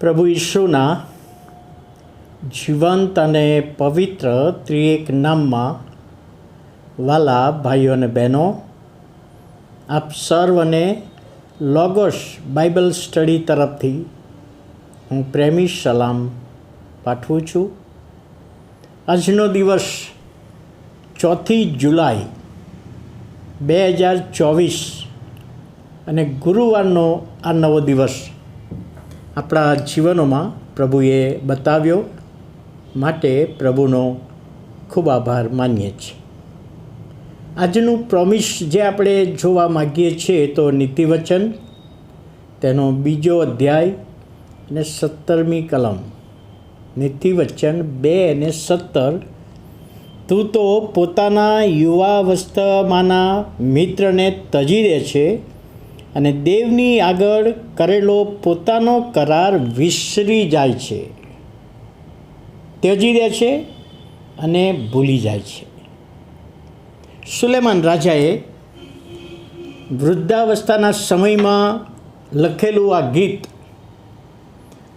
પ્રભુ ઈસુના જીવંત અને પવિત્ર ત્રિએક નામમાં વાલા ભાઈઓ અને બહેનો, આપ સર્વને લોગોસ બાઇબલ સ્ટડી તરફથી હું પ્રેમી સલામ પાઠવું છું. આજનો દિવસ 4 જુલાઈ 2024 અને ગુરુવારનો આ નવો દિવસ આપણા જીવનોમાં પ્રભુએ બતાવ્યો માટે પ્રભુનો ખૂબ આભાર માનીએ છીએ. આજનું પ્રોમિસ જે આપણે જોવા માગીએ છીએ તો નીતિવચન, તેનો 2 અધ્યાય અને 17મી કલમ. નીતિવચન 2 અને 17. તું તો પોતાના યુવાવસ્થામાંના મિત્રને તજી દે છે અને દેવની આગળ કરેલો પોતાનો કરાર વિસરી જાય છે, ત્યજી દે છે અને ભૂલી જાય છે. સુલેમાન રાજાએ વૃદ્ધાવસ્થાના સમયમાં લખેલું આ ગીત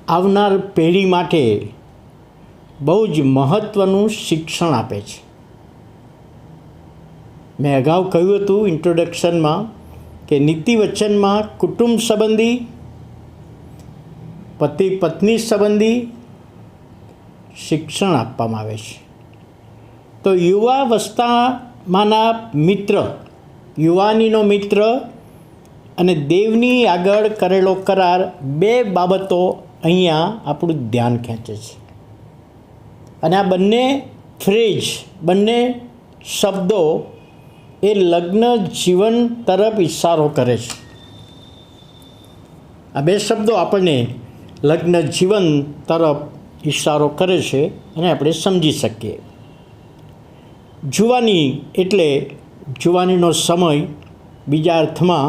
આવનાર પેઢી માટે બહુ જ મહત્ત્વનું શિક્ષણ આપે છે. મેં અગાઉ કહ્યું હતું ઇન્ટ્રોડક્શનમાં કે નીતિવચનમાં કુટુંબ સંબંધી, પતિ પત્ની સંબંધી શિક્ષણ આપવામાં આવે છે. તો યુવાવસ્થામાંના મિત્ર, યુવાનીનો મિત્ર અને દેવની આગળ કરેલો કરાર, 2 બાબતો અહીંયા આપણું ધ્યાન ખેંચે છે. અને આ બંને ફ્રેઝ, બંને શબ્દો એ લગ્ન જીવન તરફ ઇશારો કરે છે. આ 2 શબ્દો આપણને લગ્ન જીવન તરફ ઇશારો કરે છે અને આપણે સમજી શકીએ. જુવાની એટલે જુવાનીનો સમય, બીજા અર્થમાં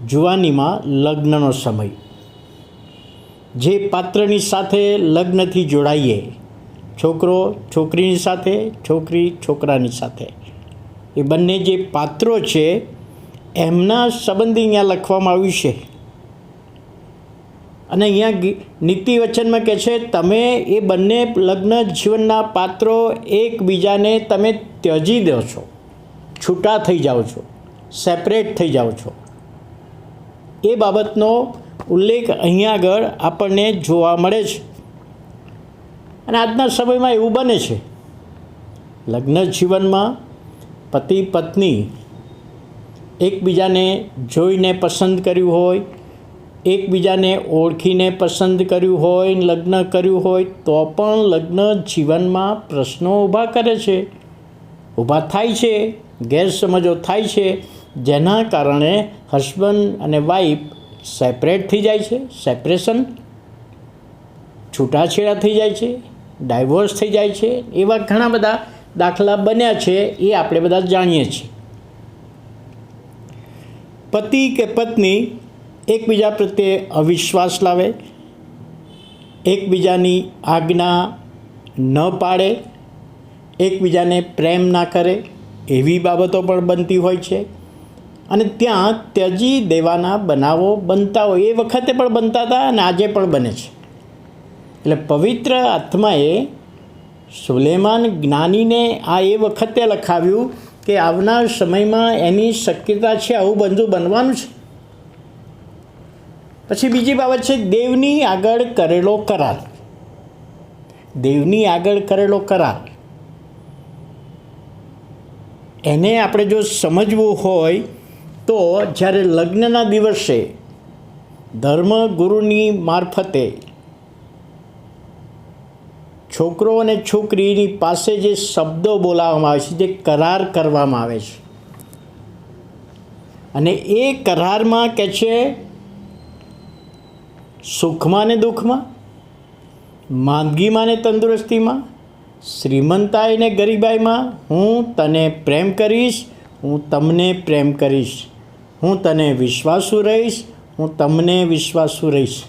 જુવાનીમાં લગ્નનો સમય. જે પાત્રની સાથે લગ્નથી જોડાઈએ, છોકરો છોકરીની સાથે, છોકરી છોકરાની સાથે, એ બંને જે પાત્રો છે એમના સંબંધી અહીંયા લખવામાં આવ્યું છે. અને અહીંયા નીતિવચનમાં કહે છે તમે એ બંને લગ્ન જીવનના પાત્રો એકબીજાને તમે ત્યજી દો છો, છૂટા થઈ જાઓ છો, સેપરેટ થઈ જાઓ છો. એ બાબતનો ઉલ્લેખ અહીંયા આગળ આપણને જોવા મળે છે. અને આજના સમયમાં એવું બને છે, લગ્ન જીવનમાં પતિ પત્ની એકબીજાને જોઈને પસંદ કર્યું હોય, એકબીજાને ઓળખીને પસંદ કર્યું હોય, લગ્ન કર્યું હોય, તો પણ લગ્ન જીવનમાં પ્રશ્નો ઊભા કરે છે, ઊભા થાય છે, ગેરસમજો થાય છે, જેના કારણે હસબન્ડ અને વાઈફ સેપરેટ થઈ જાય છે, સેપરેશન, છૂટાછેડા થઈ જાય છે, ડાયવોર્સ થઈ જાય છે. એવા ઘણા બધા દાખલા બન્યા છે, એ આપણે બધા જાણીએ છીએ. પતિ કે પત્ની એકબીજા પ્રત્યે અવિશ્વાસ લાવે, એકબીજાની આજ્ઞા ન પાડે, એકબીજાને પ્રેમ ના કરે, એવી બાબતો પણ બનતી હોય છે. અને ત્યાં ત્યજી દેવાના બનાવો બનતા હોય, એ વખતે પણ બનતા હતા અને આજે પણ બને છે. એટલે પવિત્ર આત્માએ સુલેમાન જ્ઞાનીને આ એ વખતે લખાવ્યું કે આવનાર સમયમાં એની શક્યતા છે, આવું બધું બનવાનું છે. પછી બીજી બાબત છે દેવની આગળ કરેલો કરાર. દેવની આગળ કરેલો કરાર, એને આપણે જો સમજવું હોય તો જ્યારે લગ્નના દિવસે ધર્મગુરુની મારફતે છોકરો અને છોકરીની પાસે જે શબ્દો બોલાવવામાં આવે છે, જે કરાર કરવામાં આવે છે, અને એ કરારમાં કહે છે સુખમાં ને દુઃખમાં, માંદગીમાં ને તંદુરસ્તીમાં, શ્રીમંતાઈ ને ગરીબાઈમાં હું તને પ્રેમ કરીશ, હું તમને પ્રેમ કરીશ, હું તને વિશ્વાસુ રહીશ, હું તમને વિશ્વાસુ રહીશ.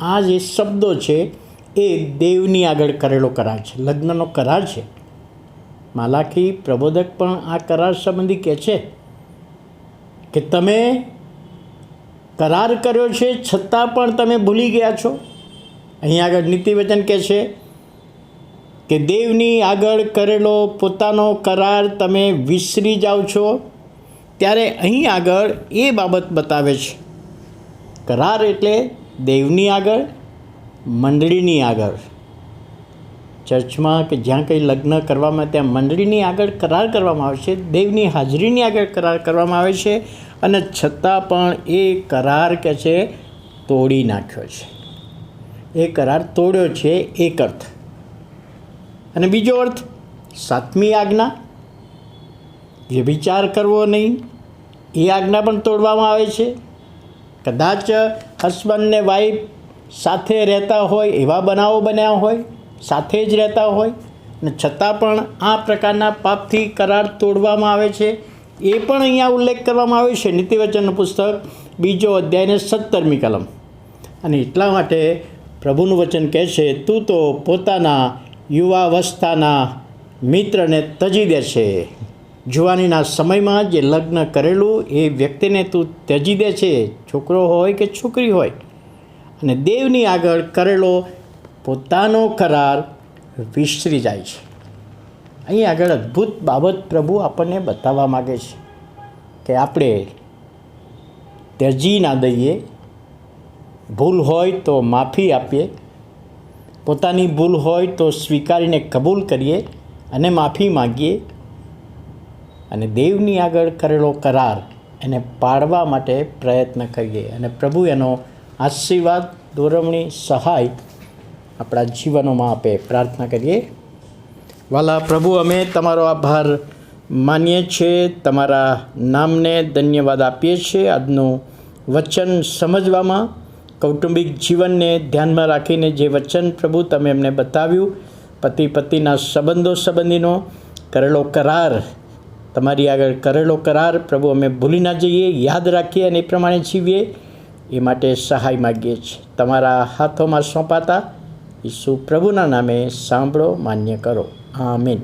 આ જે શબ્દો છે એ દેવની આગળ કરેલો કરાર છે, લગ્નનો કરાર છે. માલાખી પ્રબોધક પણ આ કરાર સંબંધી કહે છે કે તમે કરાર કર્યો છે છતાં પણ તમે ભૂલી ગયા છો. અહીં આગળ નીતિવચન કહે છે કે દેવની આગળ કરેલો પોતાનો કરાર તમે વિસરી જાઓ છો. ત્યારે અહીં આગળ એ બાબત બતાવે છે. કરાર એટલે દેવની આગળ, મંડળીની આગળ. ચર્ચમાં કે જ્યાં કંઈ લગ્ન કરવામાં ત્યાં મંડળીની આગળ કરાર કરવામાં આવે છે, દેવની હાજરીની આગળ કરાર કરવામાં આવે છે. અને છતાં પણ એ કરાર કે છે તોડી નાખ્યો છે. એ કરાર તોડ્યો છે એક અર્થ. અને બીજો અર્થ, 7મી આજ્ઞા, વ્યભિચાર કરવો નહીં, એ આજ્ઞા પણ તોડવામાં આવે છે. કદાચ હસબન્ડ ને વાઈફ સાથે રહેતા હોય, એવા બનાવો બન્યા હોય, સાથે જ રહેતા હોય, અને છતાં પણ આ પ્રકારના પાપથી કરાર તોડવામાં આવે છે. એ પણ અહીંયા ઉલ્લેખ કરવામાં આવ્યો છે નીતિવચનનું પુસ્તક 2 અધ્યાયને 17મી કલમ. અને એટલા માટે પ્રભુનું વચન કહે છે, તું તો પોતાના યુવાવસ્થાના મિત્રને તજી દે છે. જુવાનીના સમયમાં જે લગ્ન કરેલું એ વ્યક્તિને તું ત્યજી દે છે, છોકરો હોય કે છોકરી હોય. અને દેવની આગળ કરેલો પોતાનો કરાર વિસરી જાય છે. અહીં આગળ અદ્ભુત બાબત પ્રભુ આપણને બતાવવા માગે છે કે આપણે ત્યજી ના દઈએ, ભૂલ હોય તો માફી આપીએ, પોતાની ભૂલ હોય તો સ્વીકારીને કબૂલ કરીએ અને માફી માગીએ. અને દેવની આગળ કરેલો કરાર એને પાળવા માટે પ્રયત્ન કરીએ. અને પ્રભુ એનો આશીર્વાદ, દોરવણી, સહાય આપણા જીવનોમાં આપે. પ્રાર્થના કરીએ. વાલા પ્રભુ, અમે તમારો આભાર માનીએ છીએ, તમારા નામને ધન્યવાદ આપીએ છીએ. આજનું વચન સમજવામાં, કૌટુંબિક જીવનને ધ્યાનમાં રાખીને જે વચન પ્રભુ તમે એમને બતાવ્યું, પતિ પત્નીના સંબંધીનો કરેલો કરાર, તમારી આગળ કરેલો કરાર પ્રભુ અમે ભૂલી ના જઈએ, યાદ રાખીએ અને એ પ્રમાણે જીવીએ. એ માટે સહાય માગીએ છીએ. તમારા હાથોમાં સોંપાતા ઈસુ પ્રભુના નામે સાંભળો, માન્ય કરો. આમીન.